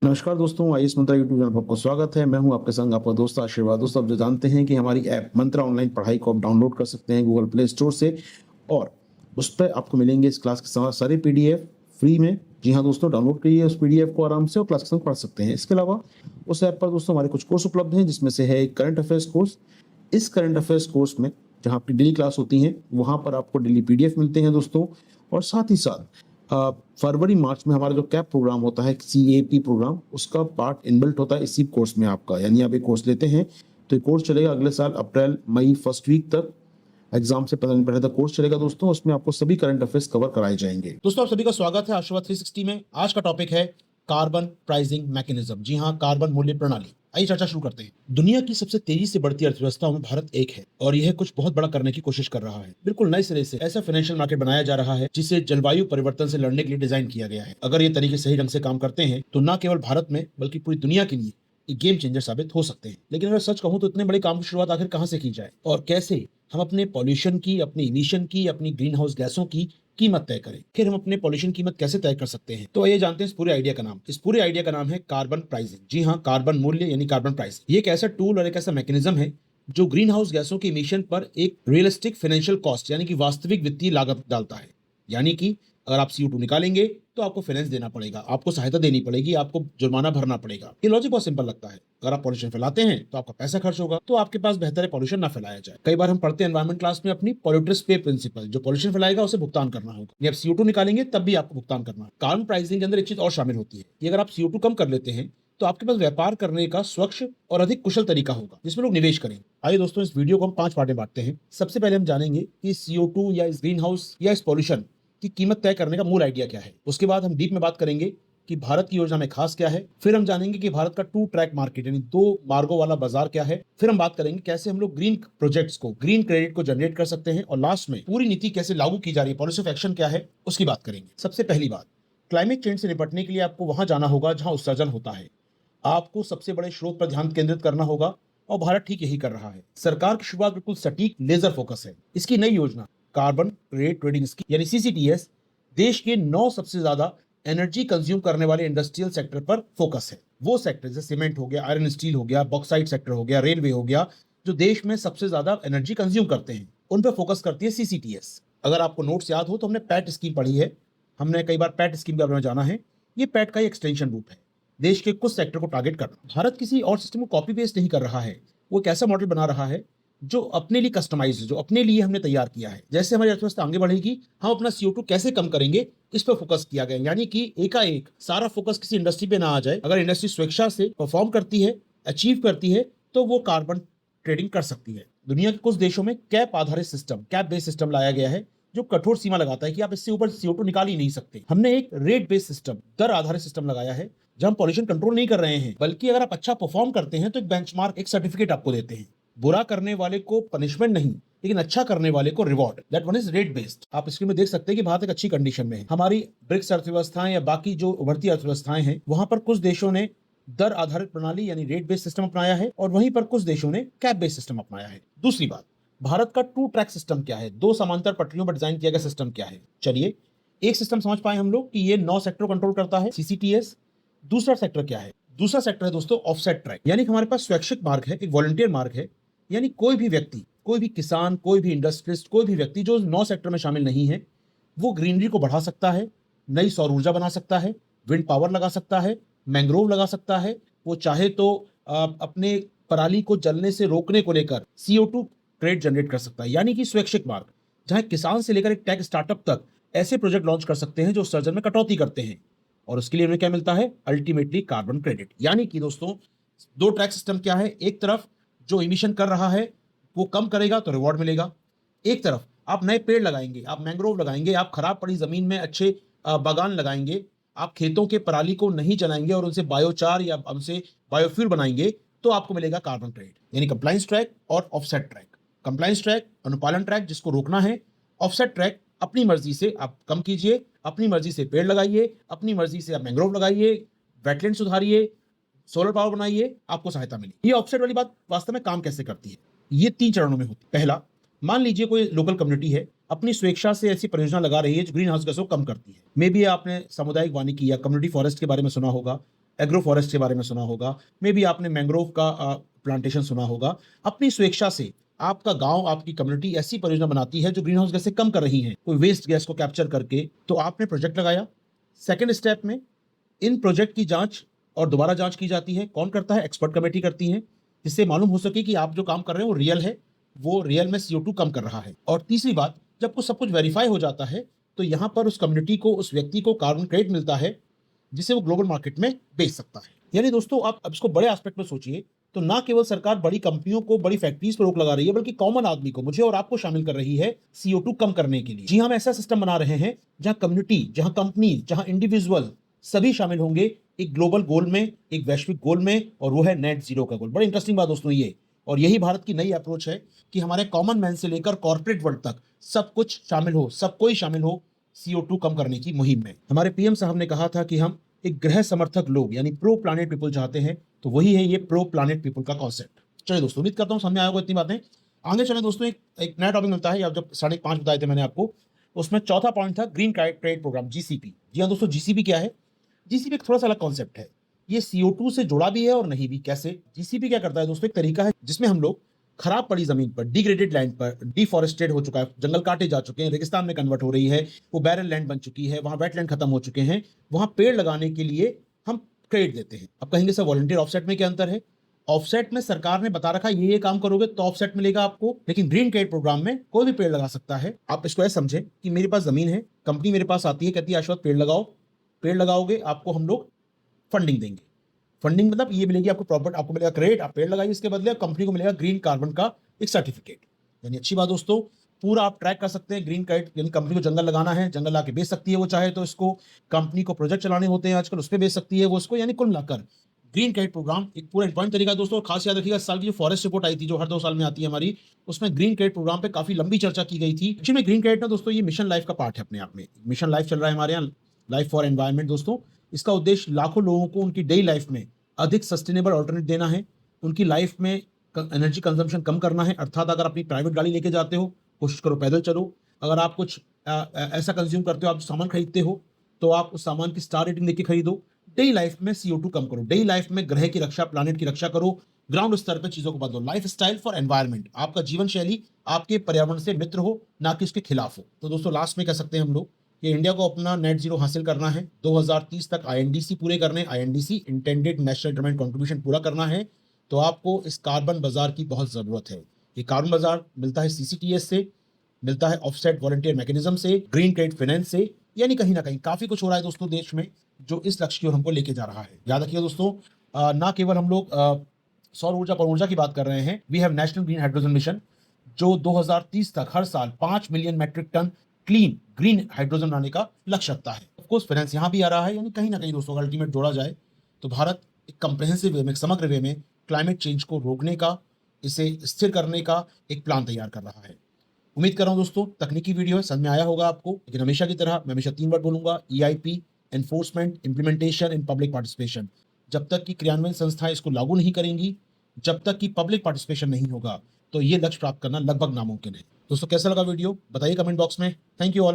नमस्कार दोस्तों, आयुष मंत्रा YouTube channel पर आपका स्वागत है। मैं हूं आपके संग आपका दोस्त आशीर्वाद। दोस्तों, आप जो जानते हैं कि हमारी ऐप मंत्रा ऑनलाइन पढ़ाई को आप डाउनलोड कर सकते हैं गूगल प्ले स्टोर से, और उस पर आपको मिलेंगे इस क्लास के सारे पीडीएफ फ्री में। जी हाँ दोस्तों, डाउनलोड करिए उस पीडीएफ को आराम से और क्लास के संग पढ़ सकते हैं। इसके अलावा उस ऐप पर दोस्तों हमारे कुछ कोर्स उपलब्ध हैं, जिसमें से है एक करंट अफेयर्स कोर्स। इस करंट अफेयर्स कोर्स में जहाँ आपकी डेली क्लास होती हैं, वहाँ पर आपको डेली पीडीएफ मिलते हैं दोस्तों। और साथ ही साथ फरवरी मार्च में हमारा जो कैप प्रोग्राम होता है, CAP प्रोग्राम, उसका पार्ट इनबिल्ट होता है इसी कोर्स में आपका। यानी आप एक कोर्स लेते हैं तो ये कोर्स चलेगा अगले साल अप्रैल मई फर्स्ट वीक तक। एग्जाम से 15 दिन पहले तक कोर्स चलेगा दोस्तों। उसमें आपको सभी करंट अफेयर्स कवर कराए जाएंगे। दोस्तों, आप सभी का स्वागत है आशीर्वाद 360 में। आज का टॉपिक है कार्बन प्राइसिंग मैकेनिज्म। जी हाँ, कार्बन मूल्य प्रणाली। आइए चर्चा शुरू करते हैं। दुनिया की सबसे तेजी से बढ़ती अर्थव्यवस्थाओं में भारत एक है और यह कुछ बहुत बड़ा करने की कोशिश कर रहा है। बिल्कुल नए सिरे से ऐसा फाइनेंशियल मार्केट बनाया जा रहा है जिसे जलवायु परिवर्तन से लड़ने के लिए डिजाइन किया गया है। अगर ये तरीके सही ढंग से काम करते हैं तो न केवल भारत में बल्कि पूरी दुनिया के लिए एक गेम चेंजर साबित हो सकते हैं। लेकिन अगर सच कहूं तो इतने बड़े काम की शुरुआत आखिर कहां से की जाए और कैसे हम अपने पॉल्यूशन की, अपनी इमिशन की, अपनी ग्रीन हाउस गैसों की कीमत तय करें। फिर हम अपने पॉल्यूशन कीमत कैसे तय कर सकते हैं? तो आइए जानते हैं इस पूरे आइडिया का नाम। इस पूरे आइडिया का नाम है कार्बन प्राइसिंग। जी हाँ, कार्बन मूल्य यानी कार्बन प्राइस। ये एक ऐसा टूल और एक ऐसा मैकेनिज्म है जो ग्रीन हाउस गैसों के इमिशन पर एक रियलिस्टिक फाइनेंशियल कॉस्ट यानी कि वास्तविक वित्तीय लागत डालता है। यानी कि अगर आप CO2 निकालेंगे तो आपको फाइनेंस देना पड़ेगा, आपको सहायता देनी पड़ेगी, आपको जुर्माना भरना पड़ेगा। ये लॉजिक बहुत सिंपल लगता है। अगर आप पॉल्यूशन फैलाते हैं तो आपका पैसा खर्च होगा, तो आपके पास बेहतर है पॉल्यूशन ना फैलाया जाए। कई बार हम पढ़ते हैं एनवायरमेंट क्लास में अपनी पॉल्यूटर्स पे प्रिंसिपल, जो पॉल्यूशन फैलाएगा उसे भुगतान करना होगा। ये आप CO2 निकालेंगे तब भी आपको भुगतान करना है। कार्बन प्राइसिंग के अंदर एक चीज और शामिल होती है कि अगर आप CO2 कम कर लेते हैं तो आपके पास व्यापार करने का स्वच्छ और अधिक कुशल तरीका होगा जिसमें लोग निवेश करेंगे। आइए दोस्तों, इस वीडियो को हम 5 पार्ट में बांटते हैं। सबसे पहले हम जानेंगे कि CO2 या इस ग्रीन हाउस या इस पॉल्यूशन की कीमत तय करने का मूल आइडिया क्या है। उसके बाद हम डीप में बात करेंगे कि भारत की योजना में खास क्या है। फिर हम जानेंगे कि भारत का 2 ट्रैक मार्केट यानी 2 मार्गों वाला बाजार क्या है। फिर हम बात करेंगे कैसे हम लोग ग्रीन प्रोजेक्ट्स को, ग्रीन क्रेडिट को जनरेट कर सकते हैं। और लास्ट में पूरी नीति कैसे लागू की जा रही है, पॉलिसी ऑफ एक्शन क्या है, उसकी बात करेंगे। सबसे पहली बात, क्लाइमेट चेंज से निपटने के लिए आपको वहां जाना होगा जहां उत्सर्जन होता है। आपको सबसे बड़े स्रोत पर ध्यान केंद्रित करना होगा और भारत ठीक यही कर रहा है। सरकार की शुरुआत बिल्कुल सटीक लेजर फोकस है। इसकी नई योजना कार्बन क्रेडिट ट्रेडिंग स्कीम यानी CCTS देश के 9 सबसे ज्यादा एनर्जी कंज्यूम करने वाले इंडस्ट्रियल सेक्टर पर फोकस है। वो सेक्टर जैसे सीमेंट हो गया, आयरन स्टील हो गया, बॉक्साइट सेक्टर हो गया, रेलवे हो गया, जो देश में सबसे ज्यादा एनर्जी कंज्यूम करते हैं, उन पर फोकस करती है CCTS। अगर आपको नोट्स याद हो तो हमने पैट स्कीम पढ़ी है, हमने कई बार पैट स्कीम के बारे में जाना है। ये पैट का ही एक्सटेंशन रूप है, देश के कुछ सेक्टर को टारगेट करना। भारत किसी और सिस्टम को कॉपी पेस्ट नहीं कर रहा है, वो एक ऐसा मॉडल बना रहा है जो अपने लिए कस्टमाइज है, जो अपने लिए हमने तैयार किया है। जैसे हमारी अर्थव्यवस्था आगे बढ़ेगी, हम अपना CO2 कैसे कम करेंगे, इस पर फोकस किया गया। यानी कि एकाएक सारा फोकस किसी इंडस्ट्री पे ना आ जाए। अगर इंडस्ट्री स्वेच्छा से परफॉर्म करती है, अचीव करती है, तो वो कार्बन ट्रेडिंग कर सकती है। दुनिया के कुछ देशों में कैप आधारित सिस्टम, कैप बेस्ड सिस्टम लाया गया है जो कठोर सीमा लगाता है कि आप इससे ऊपर CO2 निकाल ही नहीं सकते। हमने एक रेट बेस्ड सिस्टम, दर आधारित सिस्टम लगाया है जहां हम पॉल्यूशन कंट्रोल नहीं कर रहे हैं, बल्कि अगर आप अच्छा परफॉर्म करते हैं तो एक बेंचमार्क, एक सर्टिफिकेट आपको देते हैं। बुरा करने वाले को पनिशमेंट नहीं, लेकिन अच्छा करने वाले को reward. That one is rate based. आप स्क्रीन में देख सकते हैं कि भारत एक अच्छी कंडीशन में है। हमारी ब्रिक्स अर्थव्यवस्थाएं या बाकी जो उभरती अर्थव्यवस्थाएं हैं, वहां पर कुछ देशों ने दर आधारित प्रणाली यानी रेट बेस्ड सिस्टम अपनाया है और वहीं पर कुछ देशों ने कैप बेस्ड सिस्टम अपनाया है। दूसरी बात, भारत का 2 ट्रैक सिस्टम क्या है, 2 समांतर पटरियों पर डिजाइन किया गया सिस्टम क्या है। चलिए एक सिस्टम समझ पाए हम लोग कि ये 9 सेक्टर कंट्रोल करता है, CCTS। दूसरा सेक्टर क्या है? दूसरा सेक्टर है दोस्तों ऑफसेट ट्रैक। यानी कि हमारे पास स्वैच्छिक मार्ग है, एक वॉलंटियर मार्ग है। यानी कोई भी व्यक्ति, कोई भी किसान, कोई भी इंडस्ट्रियलिस्ट, कोई भी व्यक्ति जो 9 सेक्टर में शामिल नहीं है, वो ग्रीनरी को बढ़ा सकता है, नई सौर ऊर्जा बना सकता है, विंड पावर लगा सकता है, मैंग्रोव लगा सकता है। वो चाहे तो अपने पराली को जलने से रोकने को लेकर CO2 क्रेडिट जनरेट कर सकता है। यानी कि स्वैच्छिक मार्ग, जहां किसान से लेकर एक टेक स्टार्टअप तक ऐसे प्रोजेक्ट लॉन्च कर सकते हैं जो उत्सर्जन में कटौती करते हैं, और उसके लिए हमें क्या मिलता है? Ultimately carbon credit. यानी कि दोस्तों 2 ट्रैक सिस्टम क्या है? एक तरफ जो इमिशन कर रहा है वो कम करेगा तो रिवॉर्ड मिलेगा। एक तरफ आप नए पेड़ लगाएंगे, आप मैंग्रोव लगाएंगे, आप खराब पड़ी जमीन में अच्छे बागान लगाएंगे, आप खेतों के पराली को नहीं जलाएंगे और उनसे बायोचार या उनसे बायोफ्यूल बनाएंगे, तो आपको मिलेगा कार्बन क्रेडिट। यानी कंप्लायंस ट्रैक और ऑफसेट ट्रैक। कंप्लायंस ट्रैक अनुपालन ट्रैक जिसको रोकना है, ऑफसेट ट्रैक अपनी मर्जी से आप कम कीजिए, अपनी मर्जी से पेड़ लगाइए, अपनी मर्जी से आप मैंग्रोव लगाइए, वेटलैंड सुधारिए, सोलर पावर बनाइए, आपको सहायता मिली। ये ऑफसेट वाली बात वास्तव में काम कैसे करती है? ये 3 चरणों में होती है। पहला, मान लीजिए कोई लोकल कम्युनिटी है, अपनी स्वेच्छा से ऐसी परियोजना लगा रही है जो ग्रीन हाउस गैसों को कम करती है। मे बी आपने सामुदायिक वानिकी या कम्युनिटी फॉरेस्ट के बारे में सुना होगा। एग्रो फॉरेस्ट के बारे में सुना होगा, मे बी आपने मैंग्रोव का प्लांटेशन सुना होगा। अपनी स्वेच्छा से आपका गांव, आपकी कम्युनिटी ऐसी परियोजना बनाती है जो ग्रीन हाउस गैसें कम कर रही हैं, कोई वेस्ट गैस को कैप्चर करके, तो आपने प्रोजेक्ट लगाया। सेकेंड स्टेप में इन प्रोजेक्ट की जांच और दोबारा जांच की जाती है। कौन करता है? एक्सपर्ट कमेटी करती है, जिससे मालूम हो सके कि आप जो काम कर रहे हैं वो रियल है, वो रियल में CO2 कम कर रहा है। और तीसरी बात, जब कुछ सब कुछ वेरीफाई हो जाता है तो यहां पर उस कम्युनिटी को, उस व्यक्ति को कार्बन क्रेडिट मिलता है, जिसे वो ग्लोबल मार्केट में बेच सकता है। यानी दोस्तों, आप अब इसको बड़े एस्पेक्ट में सोचिए, तो ना केवल सरकार बड़ी कंपनियों को, बड़ी फैक्ट्रीज पर रोक लगा रही है, बल्कि कॉमन आदमी को, मुझे और आपको शामिल कर रही है CO2 कम करने के लिए। जी, हम ऐसा सिस्टम बना रहे हैं जहां कम्युनिटी, जहां कंपनी, जहां इंडिविजुअल सभी शामिल होंगे एक ग्लोबल गोल में, एक वैश्विक गोल में, और वो है नेट जीरो का गोल। बड़ी इंटरेस्टिंग बात दोस्तों ये, और यही भारत की नई अप्रोच है कि हमारे कॉमन मैन से लेकर कॉर्पोरेट वर्ल्ड तक सब कुछ शामिल हो, सब कोई शामिल हो CO2 कम करने की मुहिम में। हमारे PM साहब ने कहा था कि हम एक ग्रह समर्थक लोग यानी प्रो प्लानेट पीपल चाहते हैं, तो वही है ये प्रो प्लानेट पीपल का कॉन्सेप्ट। चलिए दोस्तों, उम्मीद करता हूं समझ में आया होगा इतनी बातें। आगे चले दोस्तों, एक नया टॉपिक मिलता है, जब 5:30 बताए थे मैंने आपको, उसमें चौथा पॉइंट था ग्रीन क्रेडिट प्रोग्राम, GCP। जी हाँ दोस्तों, GCP क्या है? GCP एक थोड़ा सा अलग कॉन्सेप्ट है, ये CO2 से जुड़ा भी है और नहीं भी। कैसे? GCP क्या करता है दोस्तों, एक तरीका है जिसमें हम लोग खराब पड़ी जमीन पर, डिग्रेडेड लैंड पर, डिफॉरेस्टेड हो चुका है, जंगल काटे जा चुके हैं, रेगिस्तान में कन्वर्ट हो रही है, वो बैरल लैंड बन चुकी है, वहां वेटलैंड खत्म हो चुके हैं, वहां पेड़ लगाने के लिए हम क्रेडिट देते हैं। अब कहेंगे सर, वॉलंटियर ऑफसेट में क्या अंतर है? ऑफसेट में सरकार ने बता रखा ये काम करोगे तो ऑफसेट मिलेगा आपको, लेकिन ग्रीन क्रेडिट प्रोग्राम में कोई भी पेड़ लगा सकता है। आप इसको ऐसे समझे कि मेरे पास जमीन है, कंपनी मेरे पास आती है, कहती है आशुतोष पेड़ लगाओ, पेड़ लगाओगे, आपको हम लोग फंडिंग देंगे। फंडिंग मतलब ये मिलेगी आपको, प्रॉपर्टी आपको मिलेगा क्रेडिट, आप पेड़ लगाइए, इसके बदले कंपनी को मिलेगा ग्रीन कार्बन का एक सर्टिफिकेट। यानी अच्छी बात दोस्तों, पूरा आप ट्रैक कर सकते हैं ग्रीन क्रेडिट। यानी कंपनी को जंगल लगाना है, जंगल लाके बेच सकती है वो चाहे तो इसको, कंपनी को प्रोजेक्ट चलाने होते हैं आजकल, उस पर बेच सकती है वो उसको। यानी कुल मिलाकर ग्रीन क्रेडिट प्रोग्राम एक पूरा इंपॉर्टेंट तरीका है दोस्तों। खास याद रखिएगा, इस साल की जो फॉरेस्ट रिपोर्ट आई थी, जो हर 2 साल में आती है हमारी, उसमें ग्रीन क्रेडिट प्रोग्राम पे काफी लंबी चर्चा की गई थी। एक्चुअली में ग्रीन क्रेडिट ना दोस्तों, ये मिशन लाइफ का पार्ट है अपने आप में। मिशन लाइफ चल रहा है हमारे यहाँ, लाइफ फॉर एनवायरमेंट दोस्तों। इसका उद्देश्य लाखों लोगों को उनकी डेली लाइफ में अधिक सस्टेनेबल ऑल्टरनेट देना है, उनकी लाइफ में एनर्जी कंजम्पशन कम करना है। अर्थात अगर अपनी प्राइवेट गाड़ी लेके जाते हो, कोशिश करो पैदल चलो। अगर आप कुछ ऐसा कंज्यूम करते हो, आप सामान खरीदते हो, तो आप उस सामान की स्टार रेटिंग देके खरीदो। डेली लाइफ में CO2 कम करो, डेली लाइफ में ग्रह की रक्षा, प्लानेट की रक्षा करो, ग्राउंड स्तर पर चीजों को बदलो। लाइफ स्टाइल फॉर एनवायरमेंट, आपका जीवन शैली आपके पर्यावरण से मित्र हो, ना कि उसके खिलाफ हो। तो दोस्तों, लास्ट में कह सकते हैं हम लोग कि इंडिया को अपना नेट जीरो हासिल करना है, 2030 तक INDC पूरे करने, INDC intended national determined contribution पूरा करना है, तो आपको इस कार्बन बाजार की बहुत जरूरत है। ये कार्बन बाजार मिलता है CCTS से, मिलता है ऑफसेट वॉलंटियर मैकेनिज्म से, ग्रीन क्रेडिट फाइनेंस से। यानी कहीं ना कहीं काफी कुछ हो रहा है दोस्तों देश में, जो इस लक्ष्य की ओर हमको लेके जा रहा है। याद रखिएगा दोस्तों, ना केवल हम लोग सौर ऊर्जा, पवन ऊर्जा की बात कर रहे हैं, we have national green hydrogen mission, जो 2030 तक हर साल 5 million metric ton clean green hydrogen बनाने का लक्ष्य रखता है। ऑफकोर्स फाइनेंस यहाँ भी आ रहा है। यानी कहीं ना कहीं दोस्तों, अल्टीमेट जोड़ा जाए तो भारत एक कंप्रेहेंसिव वे में, समग्र वे में क्लाइमेट चेंज को रोकने का, इसे स्थिर करने का एक प्लान तैयार कर रहा है। उम्मीद कर रहा हूं दोस्तों, तकनीकी वीडियो है, समझ में आया होगा आपको। लेकिन हमेशा की तरह मैं हमेशा 3 वर्ड बोलूंगा: EIP, enforcement, implementation in public participation. जब तक कि क्रियान्वयन संस्थाएं इसको लागू नहीं करेंगी, जब तक कि पब्लिक पार्टिसिपेशन नहीं होगा, तो ये लक्ष्य प्राप्त करना लगभग नामुमकिन है। दोस्तों, कैसा लगा वीडियो बताइए कमेंट बॉक्स में। Thank you all.